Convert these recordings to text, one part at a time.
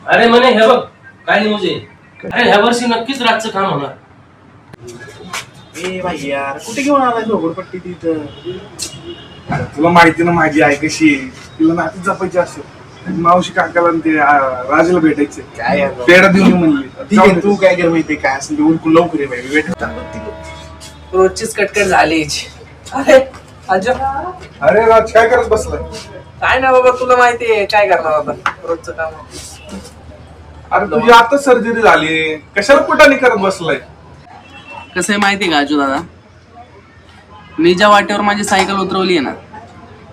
अरे म्हणे हे बघ काय न्यूज आहे. अरे ह्या वर्षी नक्कीच रातचं काम होणार. ए भाई यार कुठे घेऊन आलाय झोपडपट्टी तिथं? तुला माहिती ना माझी आई कशी आहे, तिला नातीच जपायची असेल. मावशी काकाला आणि ते राजाला भेटायचे. काय पेढा देऊन म्हणली. ठीक आहे तू काय कर माहिती काय असेल ते उरकून लवकर ये बाई भेट. रोजचीच कटकट झाली. अरे अरे राज काय करत बसलाय? काय ना बाबा तुला माहितीये काय करणार बाबा रोजचं काम. अरे तुझी आता सर्जरी झाली कशाला कुठाने करत बसलाय? कसं आहे माहितीये का अजू दादा, मी ज्या वाटेवर माझी सायकल उतरवली आहे ना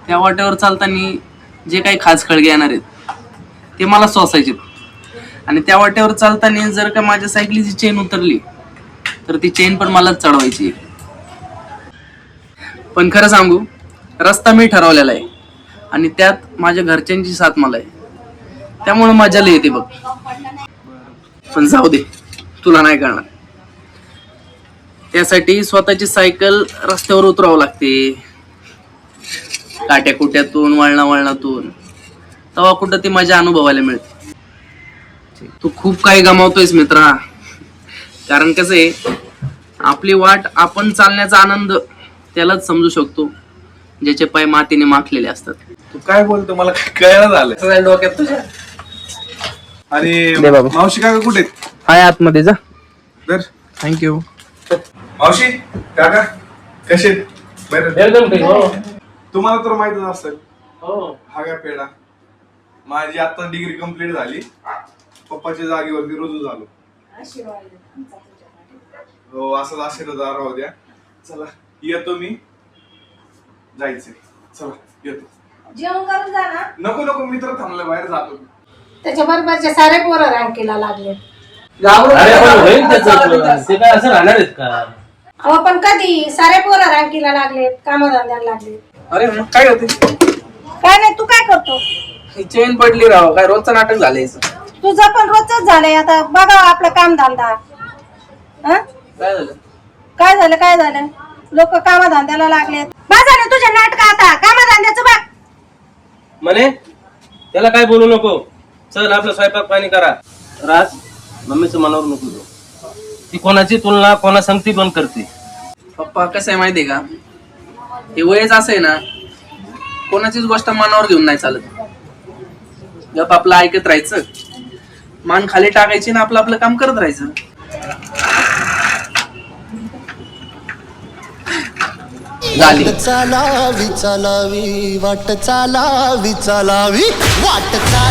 त्या वाटेवर चालताना जे काही खास खळगे येणार आहेत ते मला सोसायचे. आणि त्या वाटेवर चालताना जर का माझ्या सायकलीची चेन उतरली तर ती चेन पण मलाच चढवायची. पण खरं सांगू, रस्ता मी ठरवलेला आहे आणि त्यात माझ्या घरच्यांची साथ मला आहे, त्यामुळे मजा लय येते बघ. पण जाऊ दे, तुला नाही कळणार. त्यासाठी स्वतःची सायकल रस्त्यावर उतरावं लागते, काट्या कुट्यातून वळणातून, तेव्हा कुठं ती मजा अनुभवायला मिळते. तू खूप काही गमावतोयस मित्रा. कारण कसं आहे, आपली वाट आपण चालण्याचा आनंद त्यालाच समजू शकतो ज्याचे पाय मातीने माखलेले असतात. तू काय बोलतो मला कळलं झालं डोक्यात तुझ्या. आणि दे बाबा. मावशी काका कुठे आहेत? हाय आतमध्ये जा. तर थँक्यू. मावशी काका कसे आहेत? बरं एकदम ठीक. हो तुम्हाला तर माहितच असेल हो. हा काय पेढा. माझी आता डिग्री कंप्लीट झाली, पप्पाच्या जागेवरती रुजू झालो. हो असंच आशीर्वाद राहू द्या. चला येतो मी, जायचंय. चला येतो. जेवण करून जा ना. नको नको मित्र थांबले बाहेर जातो. त्याच्या बरोबरचे सारे पोरं रँकीला लागले. अरे पण होईल त्याचं, ते काय असं राहणार आहेत का? अहो पण कधी सारे पोरं रँकीला लागले, कामधंद्याला लागले. अरे काय होते? काय नाही, तू काय करतो? चेन पडली राव, काय रोजचं नाटक झालंय. तुझं पण रोजच झालंय. आता बघा आपलं काम धंदा. काय झालं? काय झालं? लोक कामधंद्याला लागलेत. बस झालं तुझ्या नाटक. आता कामधंद्याचं बघ. म्हणे त्याला काय बोलू नको. चल आपलं स्वयंपाक पाणी करा. राज मम्मीचं मनावर नको घेऊ. ती कोणाची तुलना कोणा संगती पण करते. पप्पा कसं आहे माहितीये का, हे वयच असं आहे ना, कोणाचीच गोष्ट मनावर घेऊन नाही चालत. गप आपलं ऐकत राहायचं, मान खाली टाकायची ना आपलं आपलं काम करत राहायचं. झाली. चालावी चालावी वाट चालावी चालावी वाट चाला.